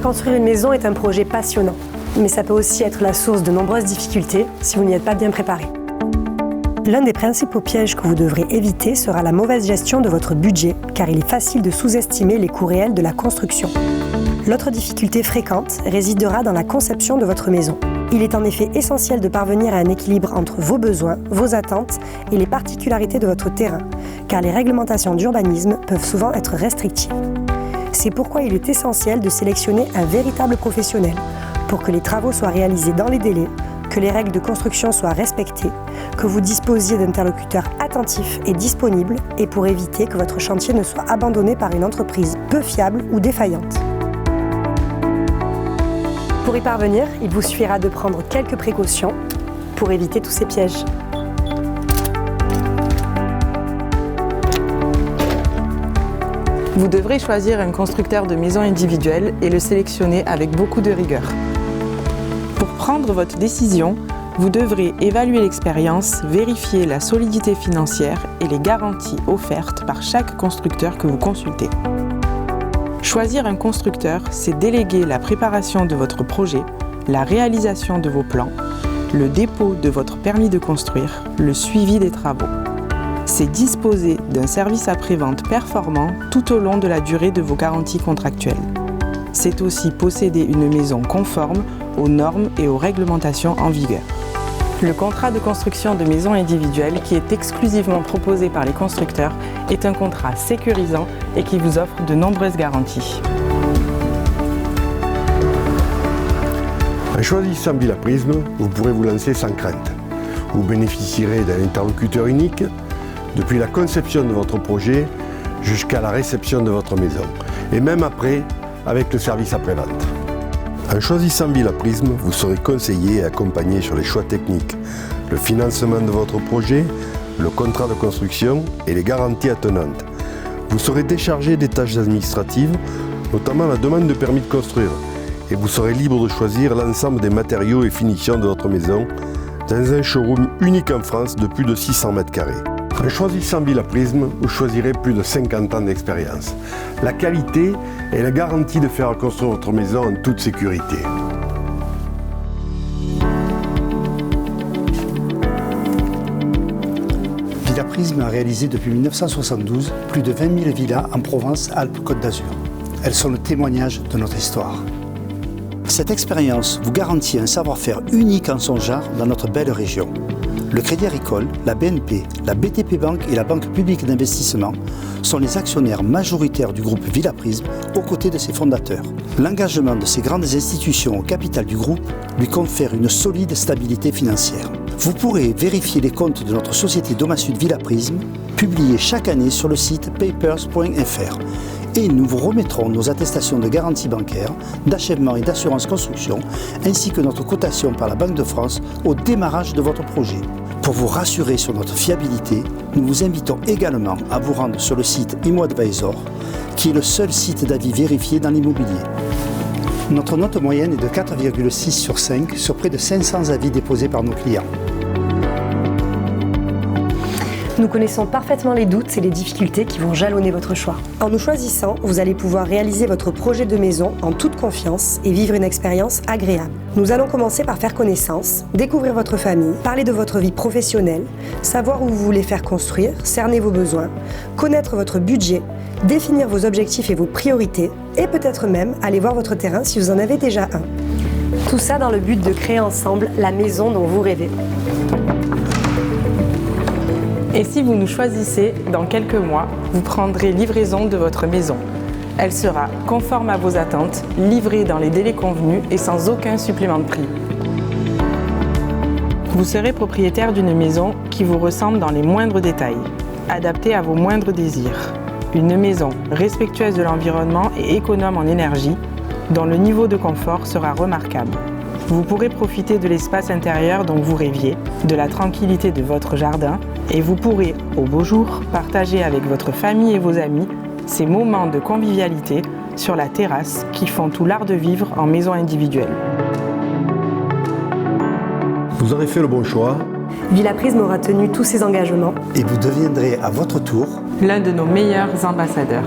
Faire construire une maison est un projet passionnant, mais ça peut aussi être la source de nombreuses difficultés si vous n'y êtes pas bien préparé. L'un des principaux pièges que vous devrez éviter sera la mauvaise gestion de votre budget, car il est facile de sous-estimer les coûts réels de la construction. L'autre difficulté fréquente résidera dans la conception de votre maison. Il est en effet essentiel de parvenir à un équilibre entre vos besoins, vos attentes et les particularités de votre terrain, car les réglementations d'urbanisme peuvent souvent être restrictives. C'est pourquoi il est essentiel de sélectionner un véritable professionnel pour que les travaux soient réalisés dans les délais, que les règles de construction soient respectées, que vous disposiez d'interlocuteurs attentifs et disponibles et pour éviter que votre chantier ne soit abandonné par une entreprise peu fiable ou défaillante. Pour y parvenir, il vous suffira de prendre quelques précautions pour éviter tous ces pièges. Vous devrez choisir un constructeur de maisons individuelles et le sélectionner avec beaucoup de rigueur. Pour prendre votre décision, vous devrez évaluer l'expérience, vérifier la solidité financière et les garanties offertes par chaque constructeur que vous consultez. Choisir un constructeur, c'est déléguer la préparation de votre projet, la réalisation de vos plans, le dépôt de votre permis de construire, le suivi des travaux. C'est disposer d'un service après-vente performant tout au long de la durée de vos garanties contractuelles. C'est aussi posséder une maison conforme aux normes et aux réglementations en vigueur. Le contrat de construction de maisons individuelles, qui est exclusivement proposé par les constructeurs, est un contrat sécurisant et qui vous offre de nombreuses garanties. En choisissant Villa Prism, vous pourrez vous lancer sans crainte. Vous bénéficierez d'un interlocuteur unique, depuis la conception de votre projet jusqu'à la réception de votre maison, et même après, avec le service après-vente. En choisissant Villa Prism, vous serez conseillé et accompagné sur les choix techniques, le financement de votre projet, le contrat de construction et les garanties attenantes. Vous serez déchargé des tâches administratives, notamment la demande de permis de construire, et vous serez libre de choisir l'ensemble des matériaux et finitions de votre maison dans un showroom unique en France de plus de 600 m². En choisissant Villa Prism, vous choisirez plus de 50 ans d'expérience, la qualité et la garantie de faire construire votre maison en toute sécurité. Villa Prism a réalisé depuis 1972 plus de 20 000 villas en Provence, Alpes, Côte d'Azur. Elles sont le témoignage de notre histoire. Cette expérience vous garantit un savoir-faire unique en son genre dans notre belle région. Le Crédit Agricole, la BNP, la BTP Banque et la Banque publique d'investissement sont les actionnaires majoritaires du groupe Villa Prism aux côtés de ses fondateurs. L'engagement de ces grandes institutions au capital du groupe lui confère une solide stabilité financière. Vous pourrez vérifier les comptes de notre société Domasud Villa Prism, publiés chaque année sur le site papers.fr. Et nous vous remettrons nos attestations de garantie bancaire, d'achèvement et d'assurance construction, ainsi que notre cotation par la Banque de France au démarrage de votre projet. Pour vous rassurer sur notre fiabilité, nous vous invitons également à vous rendre sur le site ImoAdvisor, qui est le seul site d'avis vérifié dans l'immobilier. Notre note moyenne est de 4,6 sur 5 sur près de 500 avis déposés par nos clients. Nous connaissons parfaitement les doutes et les difficultés qui vont jalonner votre choix. En nous choisissant, vous allez pouvoir réaliser votre projet de maison en toute confiance et vivre une expérience agréable. Nous allons commencer par faire connaissance, découvrir votre famille, parler de votre vie professionnelle, savoir où vous voulez faire construire, cerner vos besoins, connaître votre budget, définir vos objectifs et vos priorités, et peut-être même aller voir votre terrain si vous en avez déjà un. Tout ça dans le but de créer ensemble la maison dont vous rêvez. Et si vous nous choisissez, dans quelques mois, vous prendrez livraison de votre maison. Elle sera conforme à vos attentes, livrée dans les délais convenus et sans aucun supplément de prix. Vous serez propriétaire d'une maison qui vous ressemble dans les moindres détails, adaptée à vos moindres désirs. Une maison respectueuse de l'environnement et économe en énergie, dont le niveau de confort sera remarquable. Vous pourrez profiter de l'espace intérieur dont vous rêviez, de la tranquillité de votre jardin, et vous pourrez, au beau jour, partager avec votre famille et vos amis ces moments de convivialité sur la terrasse qui font tout l'art de vivre en maison individuelle. Vous aurez fait le bon choix. Villa Prism aura tenu tous ses engagements. Et vous deviendrez à votre tour L'un de nos meilleurs ambassadeurs.